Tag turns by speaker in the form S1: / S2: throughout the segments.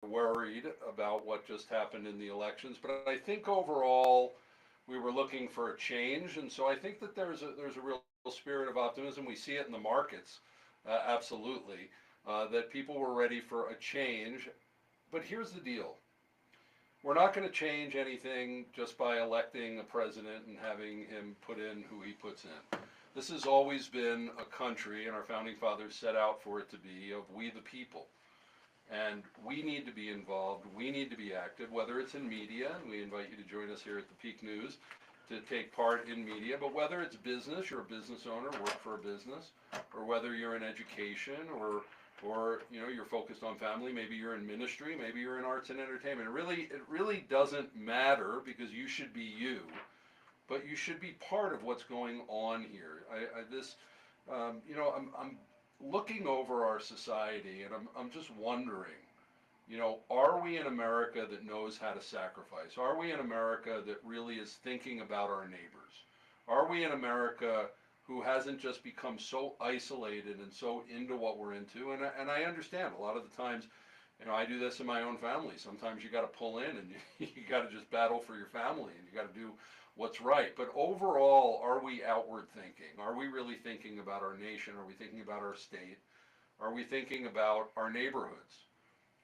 S1: worried about what just happened in the elections, but I think overall we were looking for a change, and so I think that there's a real spirit of optimism. We see it in the markets, absolutely, that people were ready for a change. But here's the deal: we're not going to change anything just by electing a president and having him put in who he puts in. This has always been a country, and our founding fathers set out for it to be, of we the people. And we need to be involved, we need to be active, whether it's in media, and we invite you to join us here at the Peak News to take part in media, but whether it's business, you're a business owner, work for a business, or whether you're in education, or you're focused on family, maybe you're in ministry, maybe you're in arts and entertainment. It really doesn't matter, because you should be you, but you should be part of what's going on here. I'm looking over our society, and I'm just wondering, are we in America that knows how to sacrifice? Are we in America that really is thinking about our neighbors? Are we in America who hasn't just become so isolated and so into what we're into? And I understand a lot of the times, I do this in my own family. Sometimes you got to pull in, and you got to just battle for your family, and you got to do what's right. But overall, are we outward thinking? Are we really thinking about our nation? Are we thinking about our state? Are we thinking about our neighborhoods?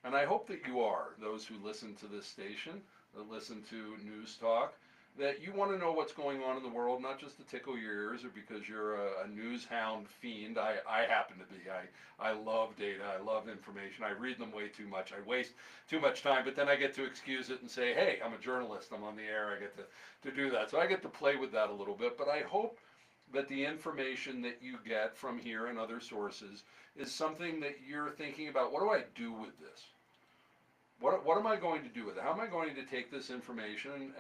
S1: And I hope that you are, those who listen to this station, that listen to News Talk, that you want to know what's going on in the world, not just to tickle your ears or because you're a news hound fiend. I happen to be. I love data. I love information. I read them way too much. I waste too much time, but then I get to excuse it and say, hey, I'm a journalist. I'm on the air. I get to do that. So I get to play with that a little bit, but I hope that the information that you get from here and other sources is something that you're thinking about. What do I do with this? What am I going to do with it? How am I going to take this information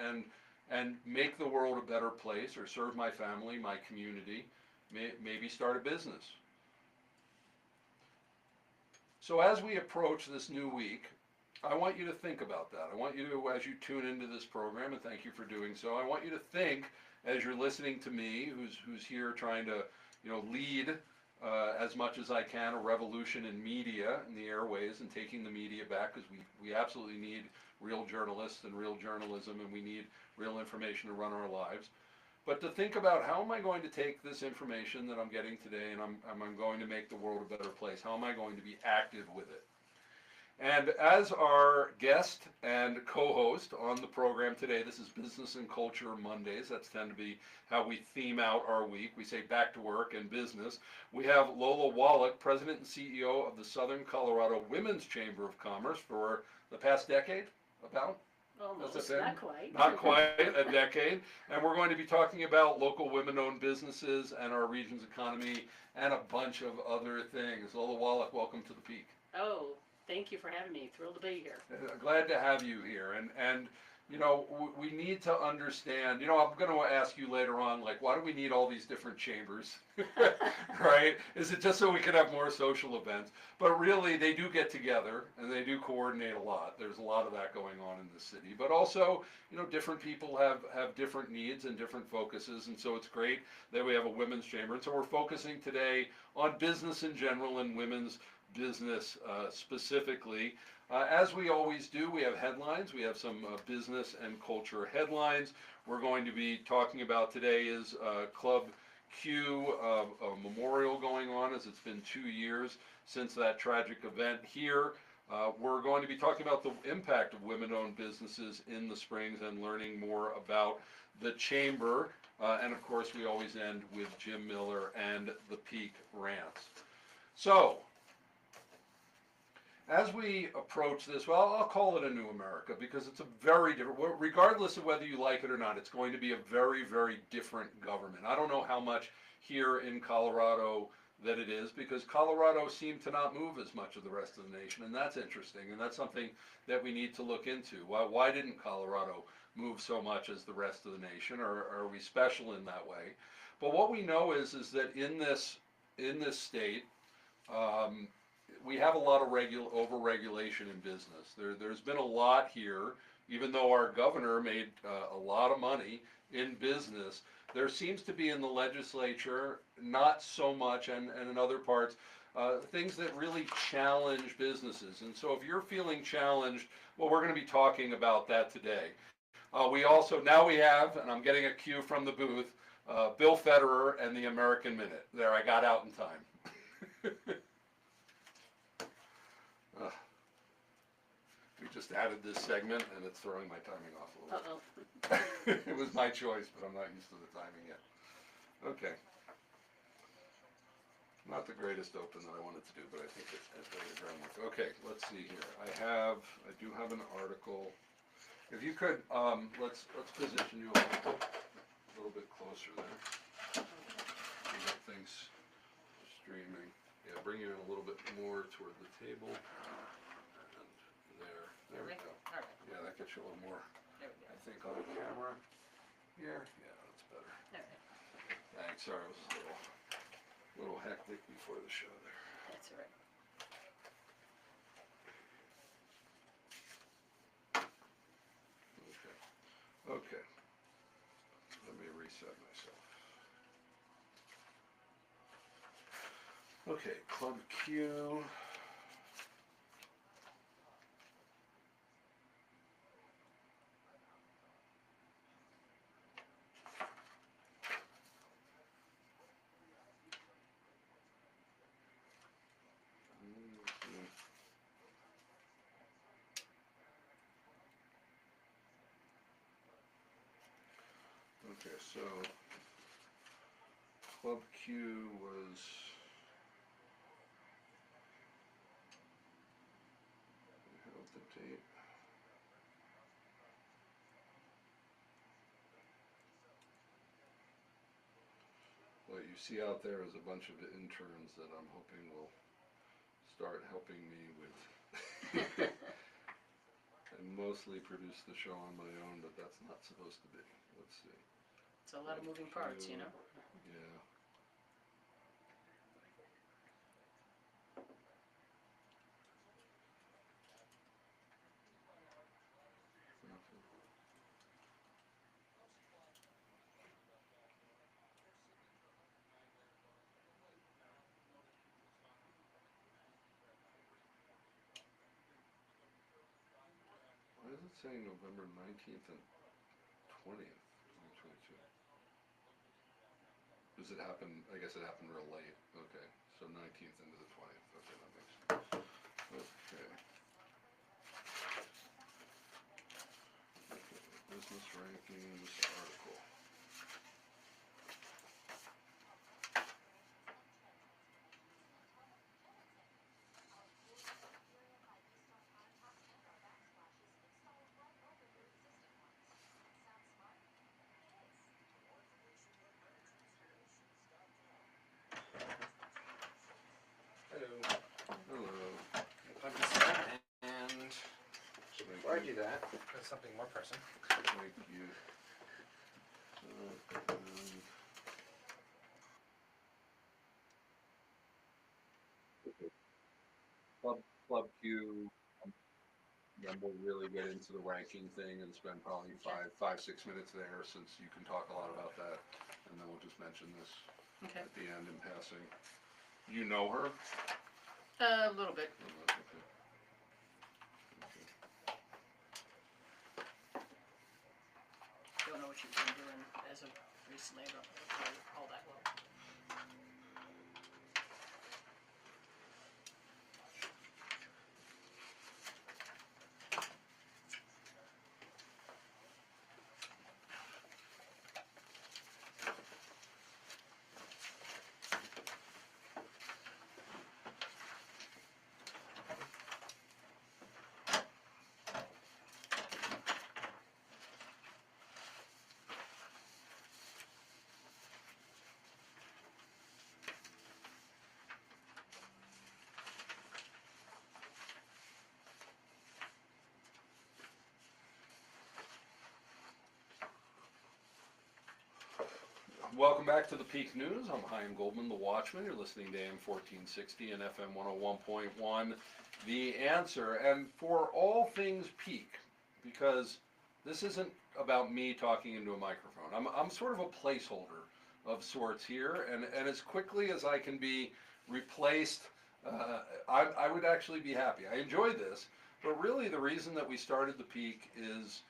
S1: and make the world a better place, or serve my family, my community, maybe start a business? So as we approach this new week, I want you to think about that. I want you to, as you tune into this program, and thank you for doing so, I want you to think, as you're listening to me, who's here trying to, lead as much as I can a revolution in media, in the airways, and taking the media back, because we absolutely need real journalists and real journalism, and we need real information to run our lives. But to think about, how am I going to take this information that I'm getting today, and I'm going to make the world a better place? How am I going to be active with it? And as our guest and co-host on the program today, this is Business and Culture Mondays. That's tend to be how we theme out our week. We say back to work and business. We have Lola Woloch, President and CEO of the Southern Colorado Women's Chamber of Commerce for the past decade, about?
S2: Almost, not quite.
S1: Not quite a decade. And we're going to be talking about local women-owned businesses and our region's economy and a bunch of other things. Lola Woloch, welcome to the Peak.
S2: Oh, thank you for having me. Thrilled to be here.
S1: Glad to have you here. And we need to understand, I'm going to ask you later on, like, why do we need all these different chambers, right? Is it just so we can have more social events? But really, they do get together, and they do coordinate a lot. There's a lot of that going on in the city. But also, different people have different needs and different focuses, and so it's great that we have a women's chamber. And so we're focusing today on business in general and women's business specifically. As we always do, we have headlines. We have some business and culture headlines. We're going to be talking about today is Club Q a memorial going on, as it's been 2 years since that tragic event here. We're going to be talking about the impact of women-owned businesses in the Springs and learning more about the Chamber. And of course, we always end with Jim Miller and the Peak Rants. So, as we approach this, well, I'll call it a new America, because it's a very different, regardless of whether you like it or not, it's going to be a very, very different government. I don't know how much here in Colorado that it is, because Colorado seemed to not move as much of the rest of the nation, and that's interesting, and that's something that we need to look into. Why didn't Colorado move so much as the rest of the nation, or are we special in that way? But what we know is that in this state, we have a lot of over-regulation in business. There's been a lot here, even though our governor made a lot of money in business. There seems to be in the legislature not so much, and in other parts, things that really challenge businesses. And so if you're feeling challenged, well, we're going to be talking about that today. We also, now we have, and I'm getting a cue from the booth, Bill Federer and the American Minute. There, I got out in time. We just added this segment and it's throwing my timing off a little bit. It was my choice, but I'm not used to the timing yet. Okay. Not the greatest open that I wanted to do, but I think it laid the groundwork. Okay, let's see here. I do have an article. If you could, let's position you a little bit closer there. We got things streaming. Yeah, bring you in a little bit more toward the table. And there we go.
S2: All right.
S1: Yeah, that gets you a little more,
S2: There we go.
S1: I think, on the camera. Here, yeah, that's better.
S2: All right.
S1: Thanks, sorry, it was a little hectic before the show there.
S2: That's all right.
S1: Okay. Let me reset myself. Okay, Club Q. Okay, so Club Q was I have the date. What you see out there is a bunch of interns that I'm hoping will start helping me with. I mostly produce the show on my own, but that's not supposed to be. Let's see.
S2: It's a lot of moving parts, you know.
S1: Yeah. Why is it saying November 19th and 20th, 2022? Does it happen, I guess it happened real late. Okay, so 19th into the 20th. Okay, that makes sense. Okay. Business rankings article.
S3: Hello.
S1: Hello.
S3: I'm just and before I
S1: Thank
S3: do
S1: you.
S3: that, there's something more pressing.
S1: Thank you. Club Club Q. Then we'll really get into the ranking thing and spend probably 6 minutes there, since you can talk a lot about that, and then we'll just mention this
S2: Okay.
S1: at the end in passing. You know her?
S2: A little bit.
S1: Oh, that's okay. Okay.
S2: Don't know what you've been doing as of recently. I don't know all that well.
S1: Welcome back to the Peak News. I'm Chaim Goldman, the Watchman. You're listening to AM 1460 and FM 101.1. The Answer. And for all things Peak, because this isn't about me talking into a microphone. I'm sort of a placeholder of sorts here, and as quickly as I can be replaced I would actually be happy. I enjoy this, but really the reason that we started the Peak is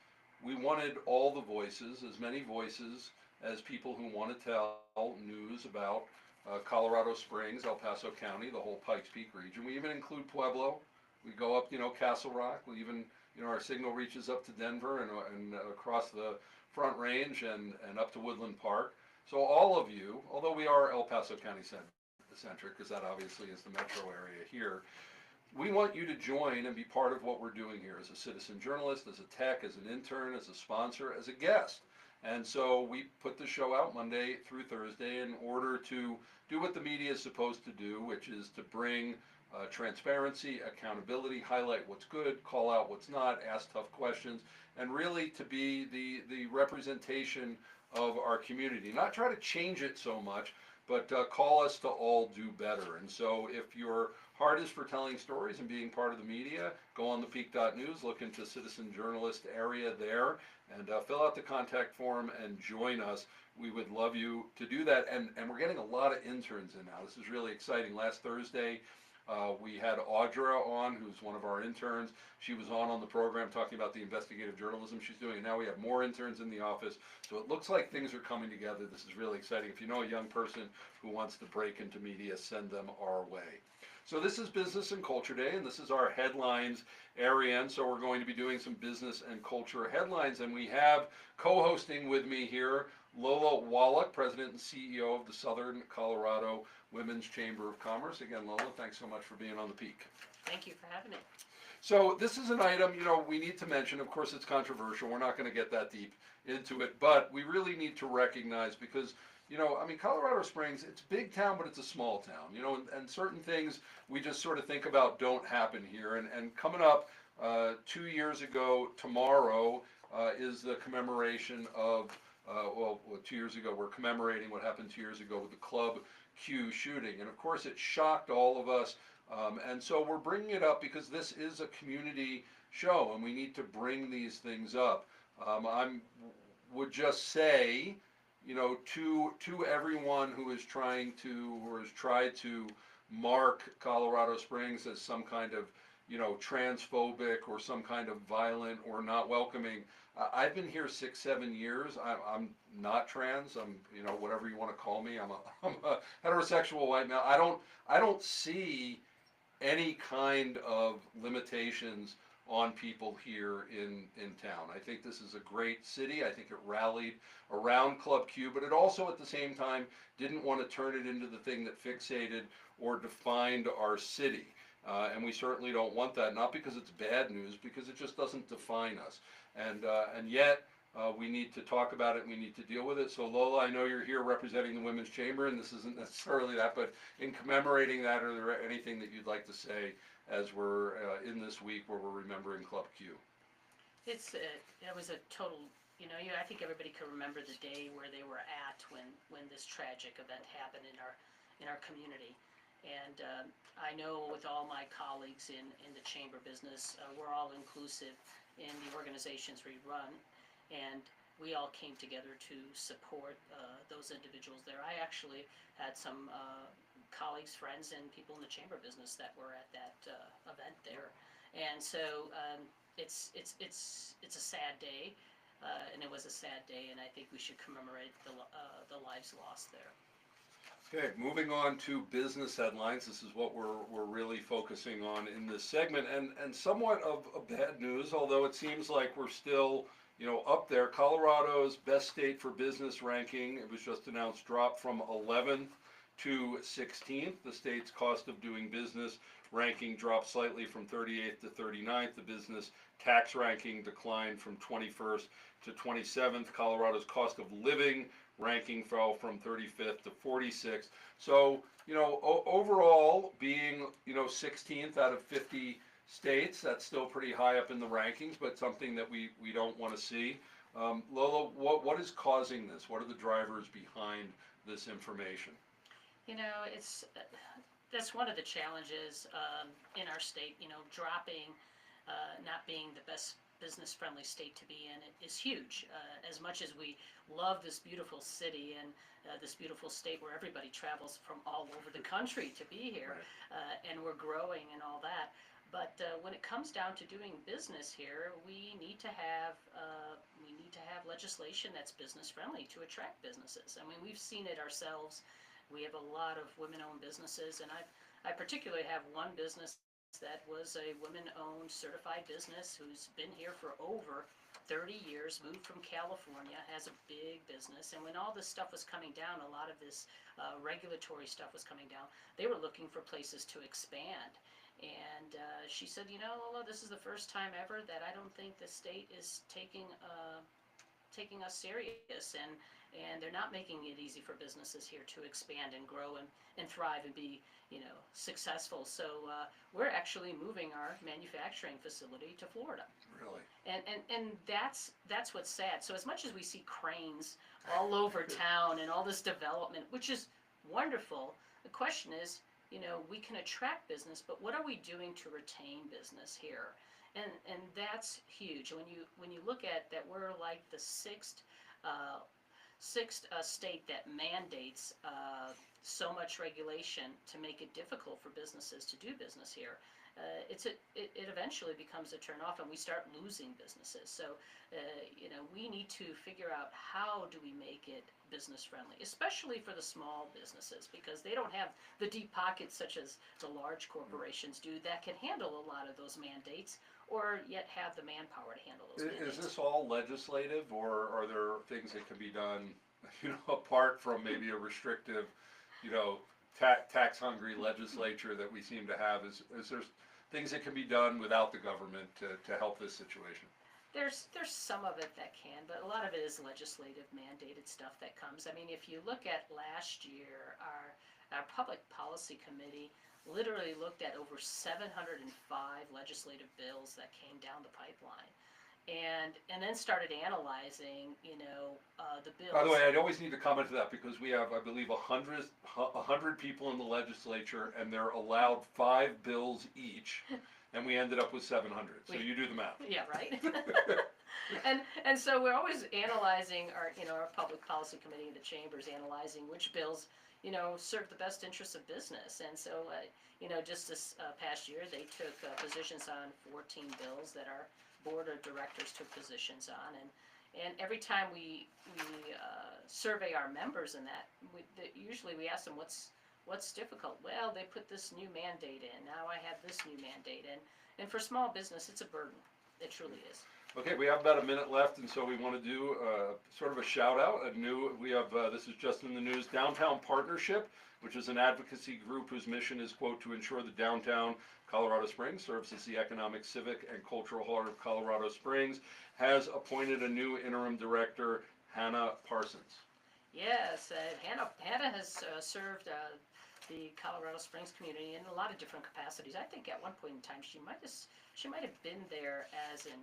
S1: we wanted all the voices, as many voices as people who want to tell news about Colorado Springs, El Paso County, the whole Pikes Peak region. We even include Pueblo. We go up, Castle Rock. We even, our signal reaches up to Denver and across the Front Range and up to Woodland Park. So all of you, although we are El Paso County centric, because that obviously is the metro area here, we want you to join and be part of what we're doing here as a citizen journalist, as a tech, as an intern, as a sponsor, as a guest. And so we put the show out Monday through Thursday in order to do what the media is supposed to do, which is to bring transparency, accountability, highlight what's good, call out what's not, ask tough questions, and really to be the representation of our community. Not try to change it so much, but call us to all do better. And so if your heart is for telling stories and being part of the media, go on thepeak.news, look into citizen journalist area there, and fill out the contact form and join us. We would love you to do that. And we're getting a lot of interns in now. This is really exciting. Last Thursday, we had Audra on, who's one of our interns. She was on the program talking about the investigative journalism she's doing, and now we have more interns in the office. So it looks like things are coming together. This is really exciting. If you know a young person who wants to break into media, send them our way. So this is Business and Culture Day, and this is our headlines area, and so we're going to be doing some business and culture headlines, and we have co-hosting with me here Lola Woloch, President and CEO of the Southern Colorado Women's Chamber of Commerce. Again, Lola, thanks so much for being on the Peak.
S2: Thank you for having me.
S1: So this is an item, we need to mention. Of course, it's controversial. We're not going to get that deep into it, but we really need to recognize because, Colorado Springs, it's a big town, but it's a small town, and certain things we just sort of think about don't happen here. And coming up 2 years ago tomorrow is the commemoration of, 2 years ago, we're commemorating what happened 2 years ago with the Club Q shooting. And of course, it shocked all of us. And so we're bringing it up because this is a community show and we need to bring these things up. Would just say, to everyone who has tried to mark Colorado Springs as some kind of, transphobic or some kind of violent or not welcoming. I've been here 6-7 years. I'm not trans. I'm, whatever you want to call me. I'm a heterosexual white male. I don't see any kind of limitations on people here in town. I think this is a great city. I think it rallied around Club Q, but it also at the same time didn't want to turn it into the thing that fixated or defined our city. And we certainly don't want that, not because it's bad news, because it just doesn't define us. And yet, we need to talk about it and we need to deal with it. So Lola, I know you're here representing the Women's Chamber, and this isn't necessarily that, but in commemorating that, are there anything that you'd like to say as we're in this week where we're remembering Club Q?
S2: It was a total, I think everybody can remember the day where they were at when this tragic event happened in our community. And I know with all my colleagues in the chamber business, we're all inclusive in the organizations we run, and we all came together to support those individuals there. I actually had some colleagues, friends, and people in the chamber business that were at that event there, and so it's a sad day, and it was a sad day, and I think we should commemorate the lives lost there.
S1: Okay, moving on to business headlines. This is what we're really focusing on in this segment, and somewhat of bad news, although it seems like we're still, up there. Colorado's best state for business ranking, it was just announced, dropped from 11th to 16th. The state's cost of doing business ranking dropped slightly from 38th to 39th. The business tax ranking declined from 21st to 27th. Colorado's cost of living ranking fell from 35th to 46th. So, overall being, 16th out of 50 states, that's still pretty high up in the rankings, but something that we don't want to see. Lola, what is causing this? What are the drivers behind this information?
S2: That's one of the challenges in our state, dropping not being the best business-friendly state to be in is huge. As much as we love this beautiful city and this beautiful state where everybody travels from all over the country to be here, and we're growing and all that. But when it comes down to doing business here, we need to have legislation that's business-friendly to attract businesses. I mean, we've seen it ourselves. We have a lot of women-owned businesses, and I particularly have one business that was a women-owned certified business who's been here for over 30 years, moved from California, has a big business, and when all this stuff was coming down, a lot of this regulatory stuff was coming down, they were looking for places to expand. And she said, you know, Lola, this is the first time ever that I don't think the state is taking us serious, and they're not making it easy for businesses here to expand and grow and thrive and be, you know, successful. So we're actually moving our manufacturing facility to Florida.
S1: Really?
S2: And that's what's sad. So as much as we see cranes all over town and all this development, which is wonderful, the question is, you know, we can attract business, but what are we doing to retain business here? And that's huge. When you look at that, we're like the sixth state that mandates so much regulation to make it difficult for businesses to do business here. It eventually becomes a turnoff, and we start losing businesses. So, you know, we need to figure out how do we make it business friendly, especially for the small businesses, because they don't have the deep pockets such as the large corporations do that can handle a lot of those mandates, or yet have the manpower to handle those mandates.
S1: Is this all legislative, or are there things that can be done, you know, apart from maybe a restrictive, you know, tax-hungry legislature that we seem to have? Is there things that can be done without the government to help this situation?
S2: There's some of it that can, but a lot of it is legislative mandated stuff that comes. I mean, if you look at last year, our public policy committee literally looked at over 705 legislative bills that came down the pipeline, and then started analyzing, you know, the bills.
S1: By the way, I always need to comment to that because we have, I believe, 100 people in the legislature, and they're allowed 5 bills each, and we ended up with 700. So you do the math.
S2: Yeah, right. and so we're always analyzing our public policy committee in the chambers, analyzing which bills, you know, serve the best interests of business. And so, you know, just this past year, they took positions on 14 bills that our board of directors took positions on, and every time we survey our members in that, usually we ask them what's difficult. Well, they put this new mandate in. Now I have this new mandate in, and for small business, it's a burden. It truly is.
S1: Okay, we have about a minute left, and so we want to do sort of a shout out. We have this is just in the news. Downtown Partnership, which is an advocacy group whose mission is, quote, to ensure the downtown Colorado Springs serves as the economic, civic, and cultural heart of Colorado Springs, has appointed a new interim director, Hannah Parsons.
S2: Yes, Hannah has served the Colorado Springs community in a lot of different capacities. I think at one point in time she might have been there as an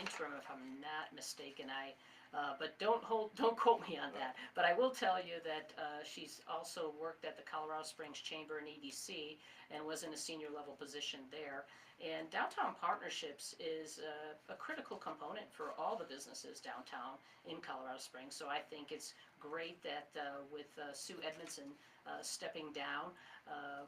S2: interim, if I'm not mistaken. But don't quote me on that. But I will tell you that she's also worked at the Colorado Springs Chamber and EDC and was in a senior level position there. And Downtown Partnerships is a critical component for all the businesses downtown in Colorado Springs. So I think it's great that with Sue Edmondson stepping down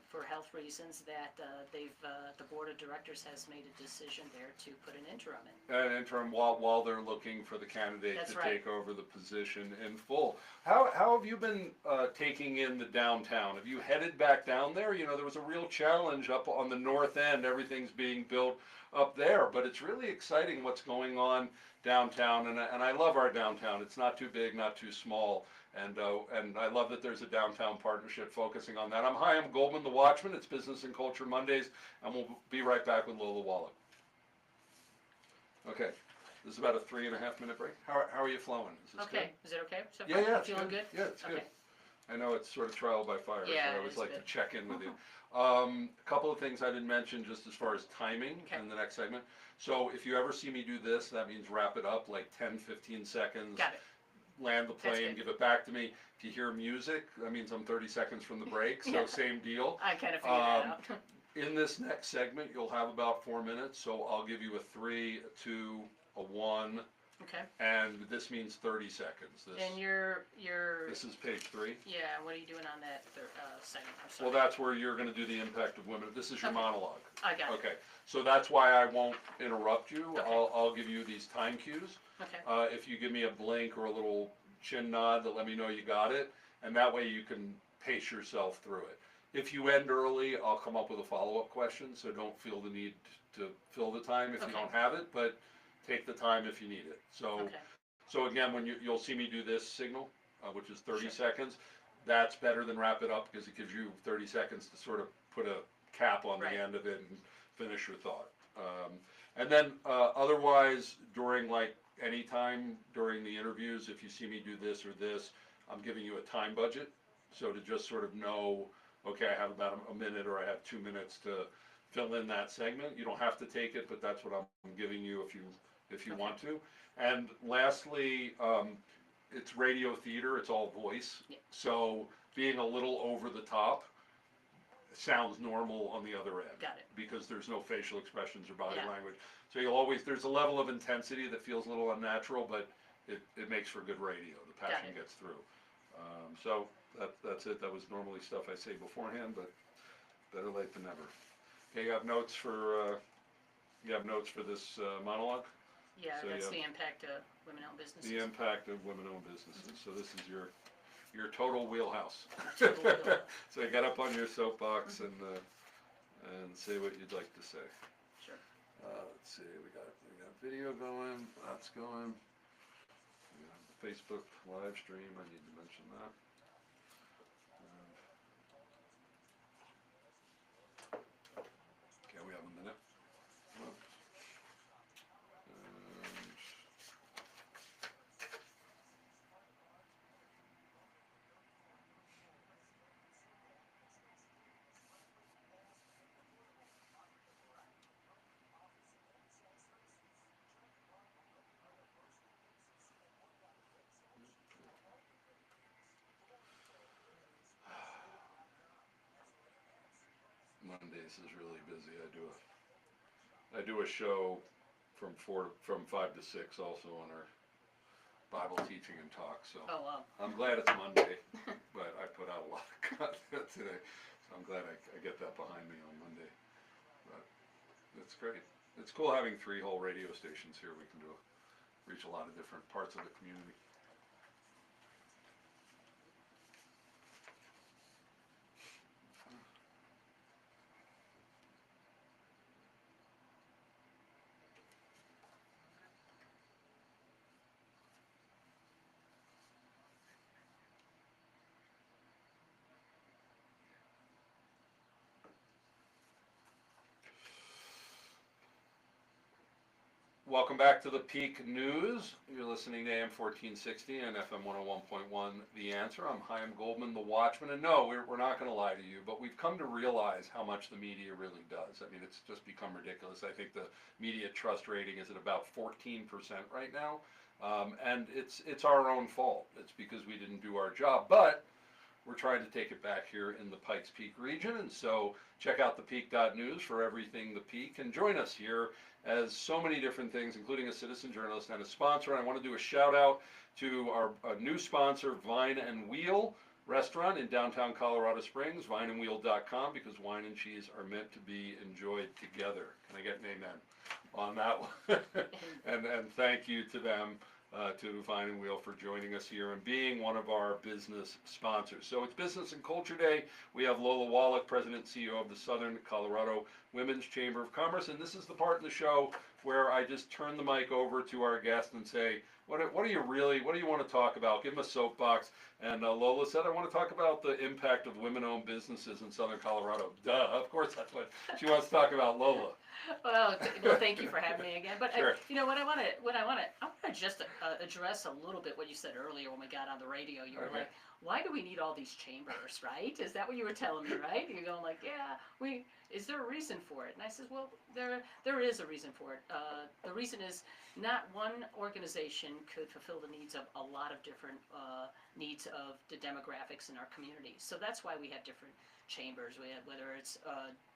S2: for health reasons, that the board of directors has made a decision there to put an interim in.
S1: An interim while they're looking for the candidate
S2: That's
S1: to
S2: right.
S1: take over the position in full. How have you been taking in the downtown? Have you headed back down there? You know, there was a real challenge up on the north end. Everything's being built up there, but it's really exciting what's going on downtown, and I love our downtown. It's not too big, not too small. And I love that there's a downtown partnership focusing on that. I'm Goldman the Watchman. It's Business and Culture Mondays, and we'll be right back with Lola Woloch. Okay, this is about a 3.5 minute break. How are you flowing? Is this
S2: Okay, is it okay? So
S1: Yeah,
S2: far?
S1: yeah, it's
S2: Feeling
S1: good.
S2: good?
S1: Yeah, it's good.
S2: Okay.
S1: I know it's sort of trial by fire,
S2: Yeah,
S1: so I
S2: it
S1: always
S2: is
S1: like to
S2: good.
S1: check in with you. A couple of things I didn't mention just as far as timing
S2: Okay.
S1: in the next segment. So if you ever see me do this, that means wrap it up like 10, 15 seconds.
S2: Got it.
S1: Land the
S2: That's
S1: plane,
S2: good.
S1: give it back to me. If you hear music, that means I'm 30 seconds from the break, so
S2: Yeah.
S1: same deal.
S2: I kind of figured that out.
S1: In this next segment, you'll have about 4 minutes, so I'll give you a 3, a 2, a 1,
S2: Okay,
S1: and this means 30 seconds.
S2: and
S1: This is page 3.
S2: yeah, what are you doing on that segment, I'm sorry?
S1: Well, that's where you're gonna do the impact of women. This is your
S2: Okay.
S1: monologue.
S2: I got it,
S1: Okay, so that's why I won't interrupt you.
S2: Okay.
S1: I'll give you these time cues.
S2: okay,
S1: If you give me a blink or a little chin nod to let me know you got it, and that way you can pace yourself through it. If you end early, I'll come up with a follow-up question, so don't feel the need to fill the time if you
S2: Okay.
S1: don't have it, but take the time if you need it.
S2: okay,
S1: So again, when you'll see me do this signal, which is 30
S2: Sure.
S1: seconds, that's better than wrap it up because it gives you 30 seconds to sort of put a cap on the
S2: Right.
S1: end of it and finish your thought. And then otherwise, during like any time during the interviews, if you see me do this or this, I'm giving you a time budget. So to just sort of know, okay, I have about a minute or I have 2 minutes to fill in that segment. You don't have to take it, but that's what I'm giving you if you
S2: Okay.
S1: want to. And lastly, it's radio theater, it's all voice.
S2: Yeah.
S1: So being a little over the top sounds normal on the other end.
S2: got it,
S1: Because there's no facial expressions or body
S2: Yeah.
S1: language. So there's a level of intensity that feels a little unnatural, but it makes for good radio. The passion
S2: it.
S1: gets through. So that's it. That was normally stuff I say beforehand, but better late than never. Okay, you have notes for this monologue?
S2: yeah,
S1: So,
S2: that's
S1: yeah.
S2: the impact of women-owned businesses.
S1: The impact of women-owned businesses. So this is your total wheelhouse.
S2: Total wheelhouse.
S1: So get up on your soapbox and say what you'd like to say.
S2: Sure,
S1: Let's see, we got video going, that's going. We got the Facebook live stream, I need to mention that. Okay, we have a minute. And Mondays is really busy. I do a show from 5 to 6 also on our Bible teaching and talk, so
S2: oh, wow,
S1: I'm glad it's Monday, but I put out a lot of content today, so I'm glad I get that behind me on Monday. But it's great. It's cool having 3 whole radio stations here. We can reach a lot of different parts of the community. Welcome back to the Peak News. You're listening to AM 1460 and FM 101.1 The Answer. I'm Chaim Goldman, the Watchman. And no, we're not going to lie to you, but we've come to realize how much the media really does. I mean, it's just become ridiculous. I think the media trust rating is at about 14% right now. And it's our own fault. It's because we didn't do our job. But we're trying to take it back here in the Pikes Peak region, and so check out thepeak.news for everything the Peak, and join us here as so many different things, including a citizen journalist and a sponsor. And I want to do a shout out to our new sponsor, Vine and Wheel Restaurant in downtown Colorado Springs, vineandwheel.com, because wine and cheese are meant to be enjoyed together. Can I get an amen on that one? and thank you to them. To Vine and Wheel for joining us here and being one of our business sponsors. So it's Business and Culture Day. We have Lola Woloch, President and CEO of the Southern Colorado Women's Chamber of Commerce, and this is the part in the show where I just turn the mic over to our guest and say, what do you want to talk about? Give them a soapbox. And Lola said, I want to talk about the impact of women-owned businesses in Southern Colorado. Duh, of course that's what she wants to talk about, Lola.
S2: well, thank you for having me again, but
S1: Sure.
S2: what I want to just address a little bit what you said earlier when we got on the radio. You were
S1: Okay.
S2: like, why do we need all these chambers, right? Is that what you were telling me, right? You're going like, yeah, is there a reason for it? And I said, well, there is a reason for it. The reason is not one organization could fulfill the needs of a lot of different needs of the demographics in our communities. So that's why we have different chambers, whether it's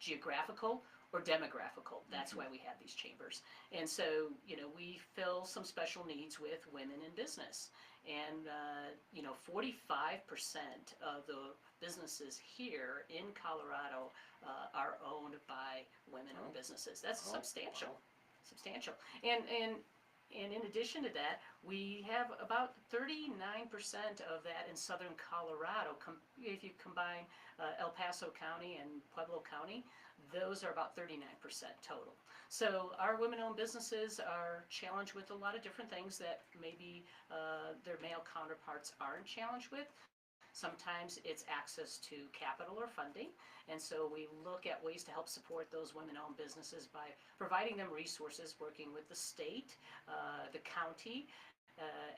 S2: geographical or demographical. That's why we have these chambers. And so, we fill some special needs with women in business. And, 45% of the businesses here in Colorado are owned by women-owned businesses. That's substantial, substantial. And in addition to that, we have about 39% of that in southern Colorado. If you combine El Paso County and Pueblo County, those are about 39% total. So our women-owned businesses are challenged with a lot of different things that maybe their male counterparts aren't challenged with. Sometimes it's access to capital or funding, and so we look at ways to help support those women-owned businesses by providing them resources, working with the state, the county,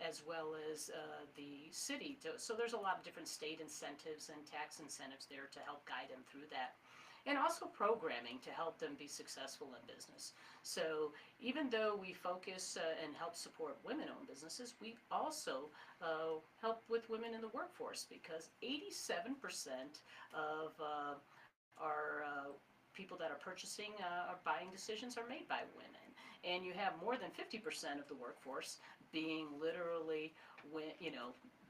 S2: as well as the city. So there's a lot of different state incentives and tax incentives there to help guide them through that. And also programming to help them be successful in business. So even though we focus and help support women-owned businesses, we also help with women in the workforce, because 87% of our people that are purchasing or buying decisions are made by women. And you have more than 50% of the workforce being literally,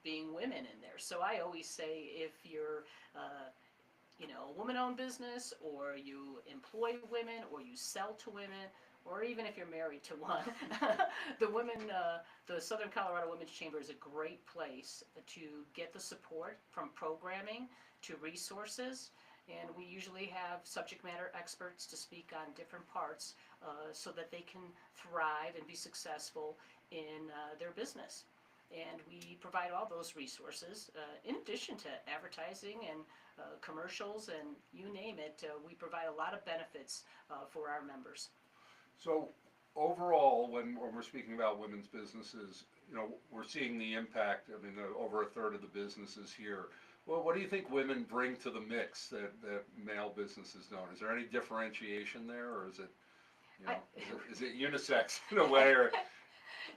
S2: being women in there. So I always say, if you're a woman-owned business, or you employ women, or you sell to women, or even if you're married to one, the Southern Colorado Women's Chamber is a great place to get the support, from programming to resources. And we usually have subject matter experts to speak on different parts so that they can thrive and be successful in their business. And we provide all those resources in addition to advertising and commercials, and you name it. We provide a lot of benefits for our members.
S1: So overall, when we're speaking about women's businesses, we're seeing the impact. I mean, over a third of the businesses here. Well, what do you think women bring to the mix that male businesses don't? Is there any differentiation there, or is it, is it unisex in a way, or?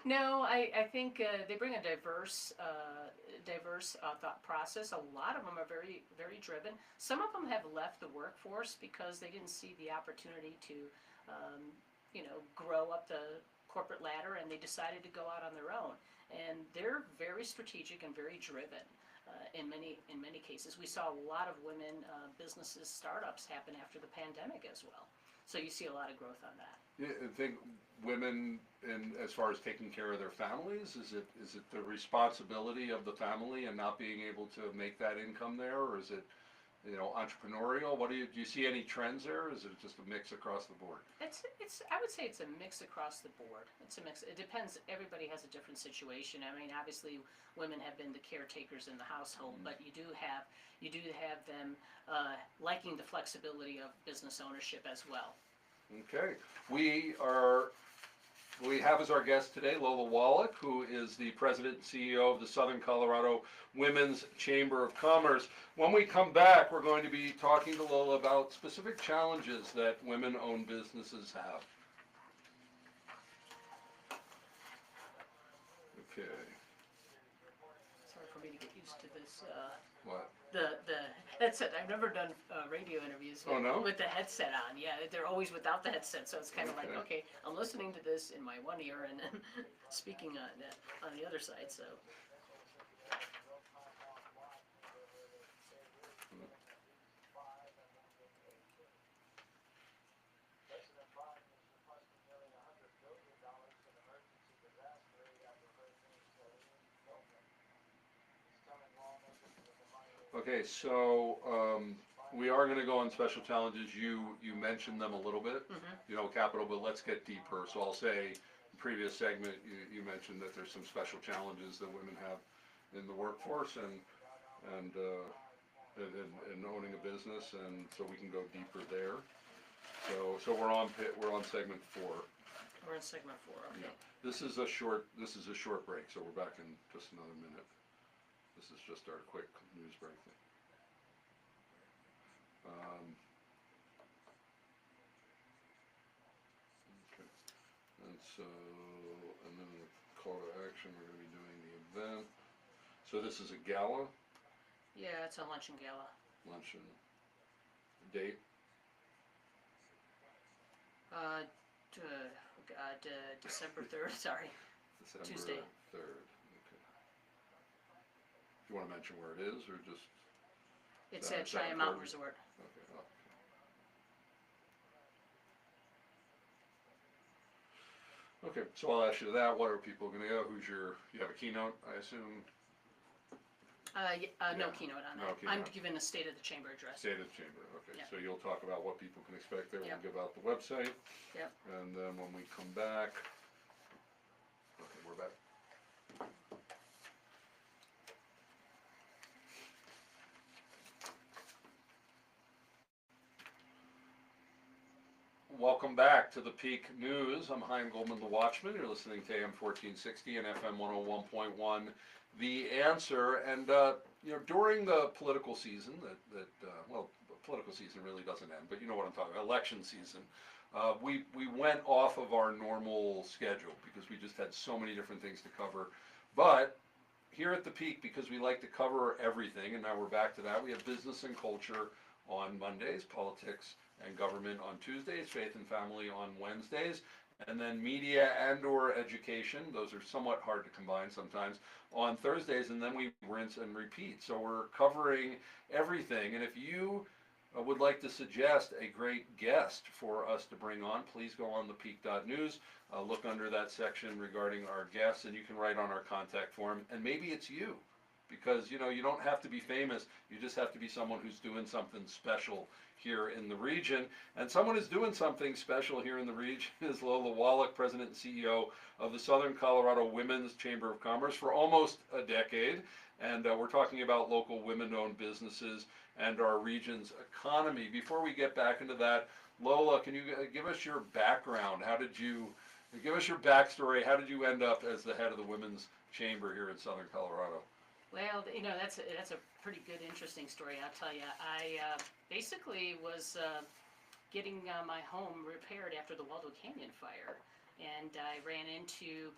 S2: No, I think they bring a diverse thought process. A lot of them are very, very driven. Some of them have left the workforce because they didn't see the opportunity to, grow up the corporate ladder, and they decided to go out on their own. And they're very strategic and very driven. In many cases, we saw a lot of women businesses, startups happen after the pandemic as well. So you see a lot of growth on that.
S1: Yeah, I think women, as far as taking care of their families, is it the responsibility of the family and not being able to make that income there, or is it, entrepreneurial? Do you see any trends there, or is it just a mix across the board?
S2: I would say it's a mix across the board. It's a mix. It depends. Everybody has a different situation. I mean, obviously, women have been the caretakers in the household, but you do have them liking the flexibility of business ownership as well.
S1: Okay, we have as our guest today Lola Woloch, who is the president and CEO of the Southern Colorado Women's Chamber of Commerce. When we come back, we're going to be talking to Lola about specific challenges that women-owned businesses have. Okay.
S2: Sorry for me to get used to this.
S1: What?
S2: The headset. I've never done radio interviews with the headset on. Yeah, they're always without the headset, so it's kind of like, okay, I'm listening to this in my one ear and then speaking on the other side. So.
S1: Okay, so we are going to go on special challenges. You mentioned them a little bit, capital, but let's get deeper. So I'll say, in the previous segment, you mentioned that there's some special challenges that women have in the workforce and owning a business, and so we can go deeper there. So we're on segment 4.
S2: We're in segment 4. Okay.
S1: Yeah. This is a short break, so we're back in just another minute. This is just our quick news break thing. Okay. And then the call to action, we're going to be doing the event. So this is a gala?
S2: Yeah, it's a luncheon gala.
S1: Luncheon. Date?
S2: December 3rd, sorry.
S1: December
S2: Tuesday.
S1: 3rd. Okay. Do you want to mention where it is, or just?
S2: It's
S1: Is
S2: at
S1: that
S2: Cheyenne Mountain
S1: important?
S2: Resort.
S1: Okay. Okay, so I'll ask you that. What are people going to go? You have a keynote, I assume?
S2: No
S1: Yeah,
S2: keynote on
S1: no
S2: that. I'm
S1: keynote.
S2: giving a State of the Chamber address.
S1: State of the Chamber, okay.
S2: Yeah.
S1: So you'll talk about what people can expect there.
S2: Yep.
S1: We'll give out the website.
S2: Yep.
S1: And then when we come back, okay, we're back. Welcome back to the Peak News. I'm Chaim Goldman, the Watchman. You're listening to AM 1460 and FM 101.1. The Answer. And during the political season, well, the political season really doesn't end, but you know what I'm talking about, election season. We went off of our normal schedule because we just had so many different things to cover. But here at the Peak, because we like to cover everything, and now we're back to that, we have business and culture on Mondays, politics and government on Tuesdays, faith and family on Wednesdays, and then media and or education, those are somewhat hard to combine sometimes, on Thursdays, and then we rinse and repeat. So we're covering everything, and if you would like to suggest a great guest for us to bring on, please go on thepeak.news, look under that section regarding our guests, and you can write on our contact form, and maybe it's you. Because you don't have to be famous, you just have to be someone who's doing something special here in the region. And someone who's doing something special here in the region is Lola Woloch, President and CEO of the Southern Colorado Women's Chamber of Commerce for almost a decade. And we're talking about local women-owned businesses and our region's economy. Before we get back into that, Lola, can you give us your background? Give us your backstory? How did you end up as the head of the Women's Chamber here in Southern Colorado?
S2: Well, that's a pretty good, interesting story, I'll tell you. I basically was getting my home repaired after the Waldo Canyon fire, and I ran into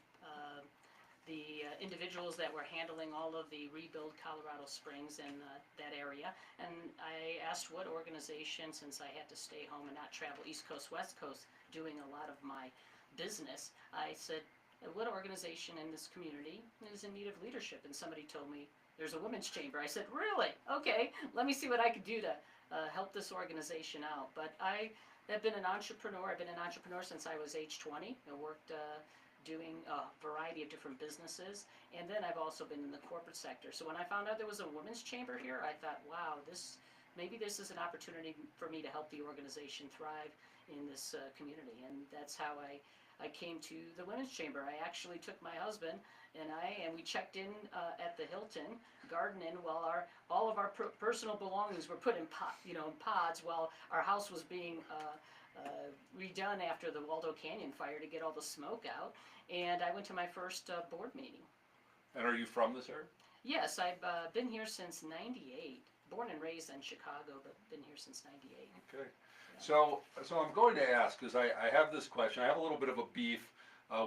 S2: the individuals that were handling all of the Rebuild Colorado Springs and that area, and I asked what organization, since I had to stay home and not travel East Coast, West Coast, doing a lot of my business, I said, what organization in this community is in need of leadership? And somebody told me there's a women's chamber. I said, really? Okay, let me see what I could do to help this organization out. But I have been an entrepreneur. I've been an entrepreneur since I was age 20. I worked doing a variety of different businesses, and then I've also been in the corporate sector. So when I found out there was a women's chamber here, I thought, wow, maybe this is an opportunity for me to help the organization thrive in this community. And that's how I came to the Women's Chamber. I actually took my husband and we checked in at the Hilton Garden Inn while all of our personal belongings were put in pods while our house was being redone after the Waldo Canyon fire to get all the smoke out. And I went to my first board meeting.
S1: And are you from this area?
S2: Yes, I've been here since '98. Born and raised in Chicago, but been here since '98.
S1: Okay. So I'm going to ask, because I have this question. I have a little bit of a beef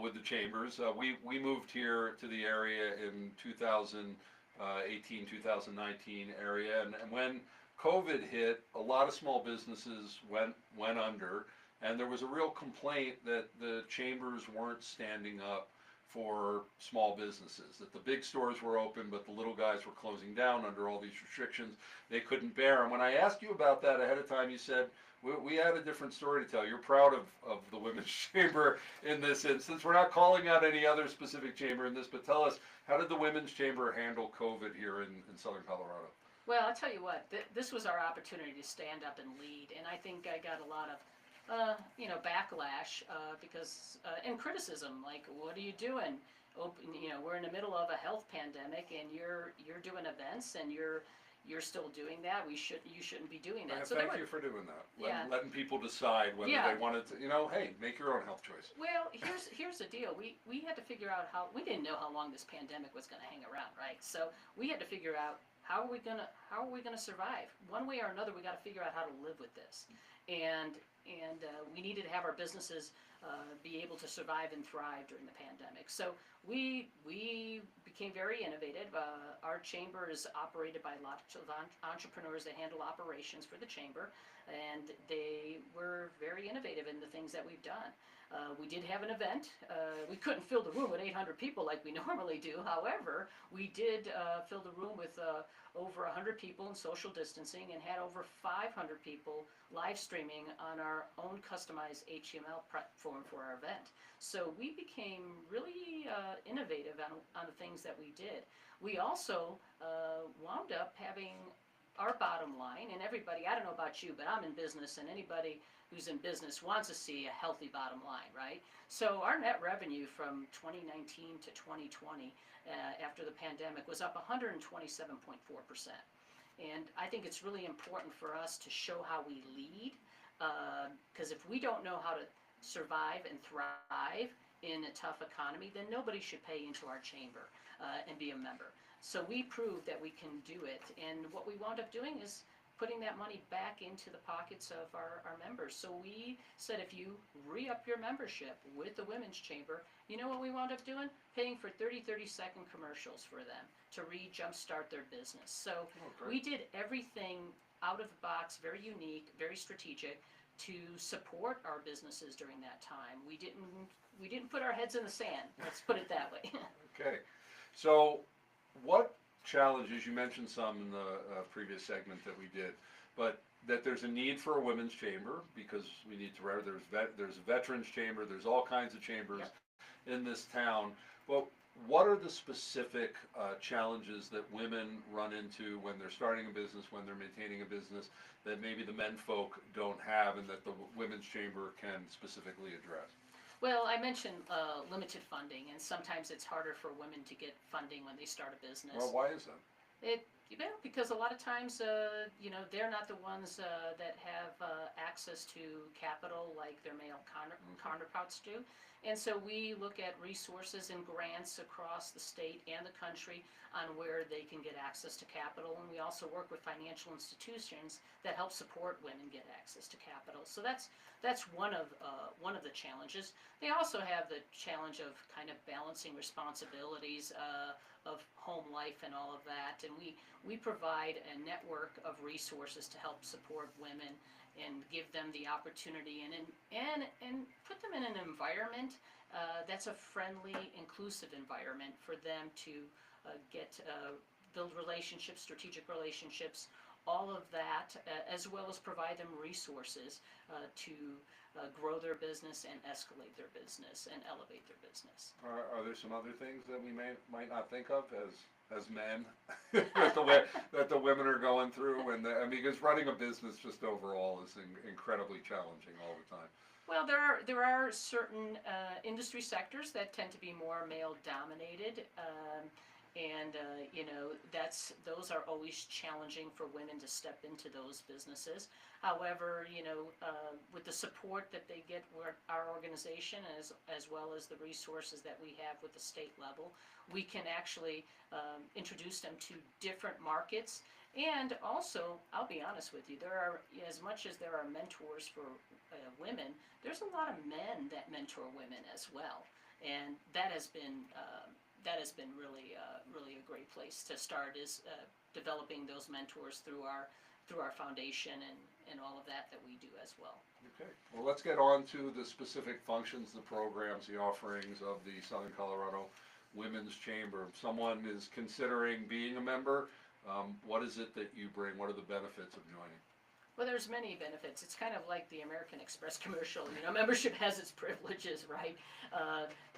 S1: with the chambers. We moved here to the area in 2018, 2019 area, and when COVID hit, a lot of small businesses went under, and there was a real complaint that the chambers weren't standing up for small businesses, that the big stores were open, but the little guys were closing down under all these restrictions they couldn't bear. And when I asked you about that ahead of time, you said, we had a different story to tell. You're proud of the Women's Chamber in this instance. We're not calling out any other specific chamber in this, but tell us, how did the Women's Chamber handle COVID here in Southern Colorado?
S2: Well, I'll tell you what, this was our opportunity to stand up and lead, and I think I got a lot of backlash because and criticism, like, what are you doing? We're in the middle of a health pandemic, and you're doing events, and you're still doing that. You shouldn't be doing that.
S1: So thank you for doing that. Letting people decide whether they wanted to. Hey, make your own health choice.
S2: Well, here's the deal. We had to figure out we didn't know how long this pandemic was going to hang around, right? So we had to figure out how are we gonna survive? One way or another, we got to figure out how to live with this, and we needed to have our businesses be able to survive and thrive during the pandemic. So we became very innovative. Our chamber is operated by lots of entrepreneurs that handle operations for the chamber, and they were very innovative in the things that we've done. We did have an event. We couldn't fill the room with 800 people like we normally do. However, we did fill the room with over 100 people in social distancing and had over 500 people live streaming on our own customized HTML platform for our event. So we became really innovative on the things that we did. We also wound up having our bottom line, and everybody, I don't know about you, but I'm in business, and anybody who's in business wants to see a healthy bottom line, right? So our net revenue from 2019 to 2020 after the pandemic was up 127.4%. And I think it's really important for us to show how we lead, because if we don't know how to survive and thrive in a tough economy, then nobody should pay into our chamber and be a member. So we proved that we can do it, and what we wound up doing is putting that money back into the pockets of our members. So we said, if you re-up your membership with the Women's Chamber, you know what we wound up doing? Paying for 30-second commercials for them to jumpstart their business. So we did everything out of the box, very unique, very strategic, to support our businesses during that time. We didn't put our heads in the sand, let's put it that way.
S1: Okay, so what challenges, you mentioned some in the previous segment that we did, but that there's a need for a women's chamber because we need to, there's a veterans chamber, there's all kinds of chambers in this town. Well, what are the specific challenges that women run into when they're starting a business, when they're maintaining a business, that maybe the men folk don't have and that the women's chamber can specifically address?
S2: Well, I mentioned limited funding, and sometimes it's harder for women to get funding when they start a business.
S1: Well, why is that?
S2: Because a lot of times, they're not the ones that have access to capital like their male counterparts do. And so we look at resources and grants across the state and the country on where they can get access to capital. And we also work with financial institutions that help support women get access to capital. So that's one of the challenges. They also have the challenge of kind of balancing responsibilities of home life and all of that. And we provide a network of resources to help support women and give them the opportunity and put them in an environment that's a friendly, inclusive environment for them to build relationships, strategic relationships, all of that, as well as provide them resources to grow their business and escalate their business and elevate their business.
S1: Are there some other things that we might not think of as men that the women are going through? And because running a business just overall is incredibly challenging all the time.
S2: Well, there are certain industry sectors that tend to be more male dominated, and those are always challenging for women to step into those businesses. However, with the support that they get with our organization, as well as the resources that we have with the state level, we can actually introduce them to different markets. And also, I'll be honest with you, there are, as much as there are mentors for women, there's a lot of men that mentor women as well, and that has been really a great place to start, is developing those mentors through our foundation and all of that we do as well.
S1: Okay, well, let's get on to the specific functions, the programs, the offerings of the Southern Colorado Women's Chamber. If someone is considering being a member, what is it that you bring? What are the benefits of joining?
S2: Well, there's many benefits. It's kind of like the American Express commercial. Membership has its privileges, right?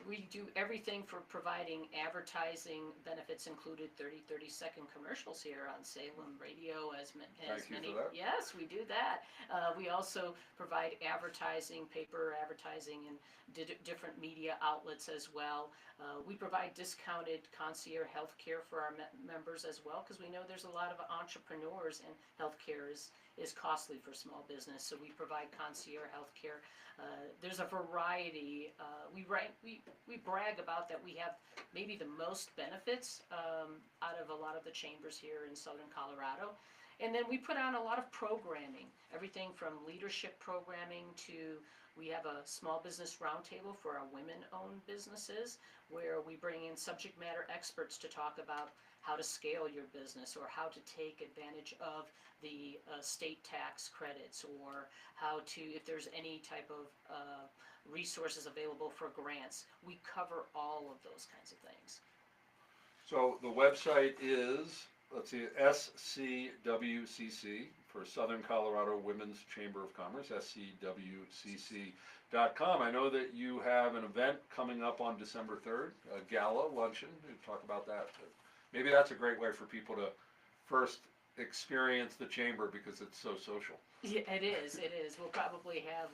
S2: We do everything for providing advertising benefits, included 30-second commercials here on Salem Radio, as many.
S1: Thank you for that.
S2: Yes, we do that. We also provide advertising, paper advertising, and different media outlets as well. We provide discounted concierge health care for our members as well, because we know there's a lot of entrepreneurs, and healthcare is costly for small business. So we provide concierge health care. There's a variety. We brag about that we have maybe the most benefits out of a lot of the chambers here in Southern Colorado. And then we put on a lot of programming, everything from leadership programming to We have a small business roundtable for our women-owned businesses, where we bring in subject matter experts to talk about how to scale your business, or how to take advantage of the state tax credits, or how to, if there's any type of resources available for grants. We cover all of those kinds of things.
S1: So the website is, let's see, SCWCC for Southern Colorado Women's Chamber of Commerce, scwcc.com. I know that you have an event coming up on December 3rd, a gala luncheon. We'll talk about that. Maybe that's a great way for people to first experience the chamber because it's so social.
S2: Yeah, it is. We'll probably have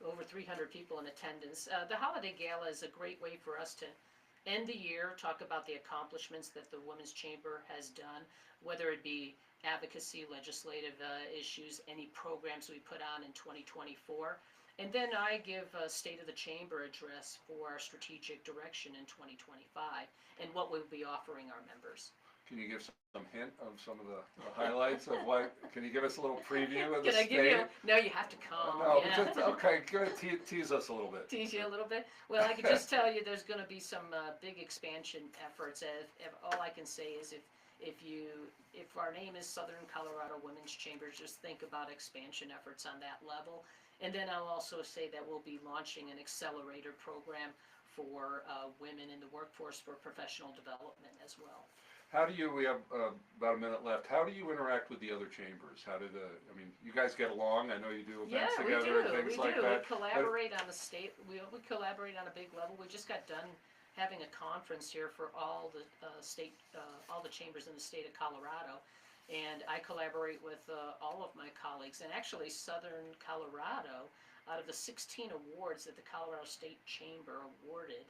S2: over 300 people in attendance. The Holiday Gala is a great way for us to end the year, talk about the accomplishments that the Women's Chamber has done, whether it be advocacy, legislative issues, any programs we put on in 2024. And then I give a State of the Chamber address for our strategic direction in 2025 and what we'll be offering our members.
S1: Can you give some hint of some of the highlights of what, can you give us a little preview of the
S2: Can I
S1: state?
S2: give you? No, you have to come.
S1: No,
S2: yeah.
S1: but just, okay, go ahead, tease us a little bit.
S2: Tease you a little bit. Well, I can just tell you there's going to be some big expansion efforts. If all I can say is if our name is Southern Colorado Women's Chamber, just think about expansion efforts on that level. And then I'll also say that we'll be launching an accelerator program for women in the workforce for professional development as well.
S1: How do you, we have about a minute left, how do you interact with the other chambers? How do I mean, you guys get along, I know you do events together and things like that.
S2: We collaborate on the state, we collaborate on a big level. We just got done having a conference here for all the all the chambers in the state of Colorado. And I collaborate with all of my colleagues, and actually Southern Colorado, out of the 16 awards that the Colorado State Chamber awarded,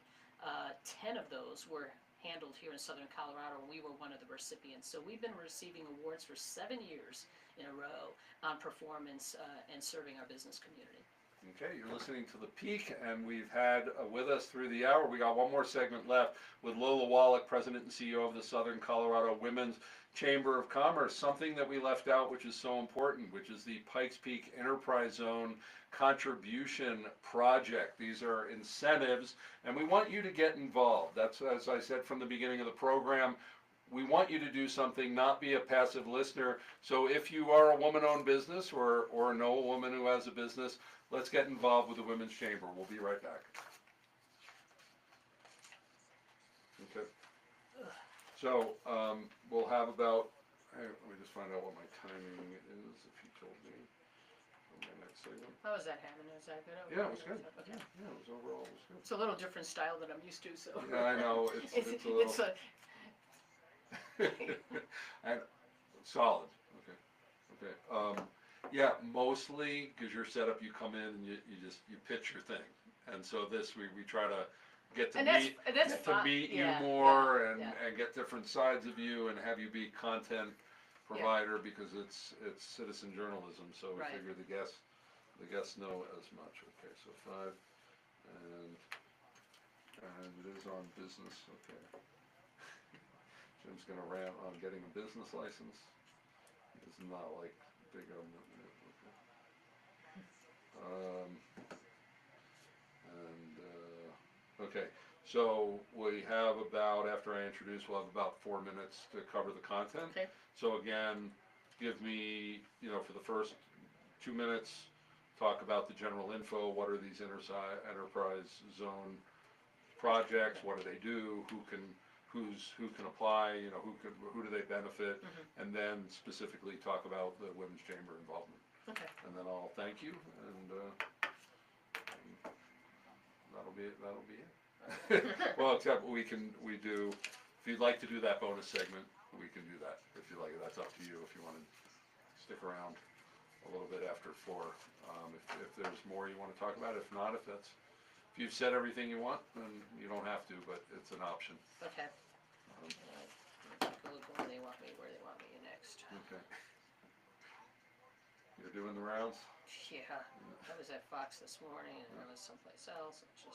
S2: 10 of those were handled here in Southern Colorado, and we were one of the recipients. So we've been receiving awards for 7 years in a row on performance and serving our business community.
S1: Okay, you're listening to The Peak, and we've had with us through the hour, we got one more segment left with Lola Woloch, President and CEO of the Southern Colorado Women's Chamber of Commerce. Something that we left out, which is so important, which is the Pikes Peak Enterprise Zone Contribution Project. These are incentives, and we want you to get involved. That's, as I said from the beginning of the program, we want you to do something, not be a passive listener. So if you are a woman-owned business or know a woman who has a business, let's get involved with the Women's Chamber. We'll be right back. Okay. So we'll have about, let me just find out what my timing is, if you told me on my next segment.
S2: How was that, Hammond? Was that good?
S1: Yeah, it was good.
S2: Okay.
S1: Yeah, it was overall, it was good.
S2: It's a little different style than I'm used to, so.
S1: Yeah, I know, it's a little.
S2: It's a,
S1: And solid, okay. Yeah, mostly, because you're set up, you come in and you pitch your thing. And so this, we try to get to
S2: and
S1: meet,
S2: that's fun.
S1: you
S2: Yeah,
S1: more
S2: yeah.
S1: and get different sides of you and have you be content provider because it's citizen journalism, so we
S2: Right.
S1: figure the guests know as much. Okay, so 5 and it is on business, okay. Jim's gonna rant on getting a business license. It's not like big government. Okay, so we have about, after I introduce, we'll have about 4 minutes to cover the content.
S2: Okay.
S1: So again, give me, for the first 2 minutes, talk about the general info. What are these enterprise zone projects? What do they do? Who can apply? Who do they benefit?
S2: Mm-hmm.
S1: And then specifically talk about the Women's Chamber involvement.
S2: Okay.
S1: And then I'll thank you, and that'll be it. Well, except if you'd like to do that bonus segment, we can do that. If you like it, that's up to you. If you want to stick around a little bit after 4, if there's more you want to talk about. If not, if you've said everything you want, then you don't have to, but it's an option.
S2: Okay. Take a look where they want me next.
S1: Okay. You're doing the rounds?
S2: Yeah, I was at Fox this morning and I was someplace else. It's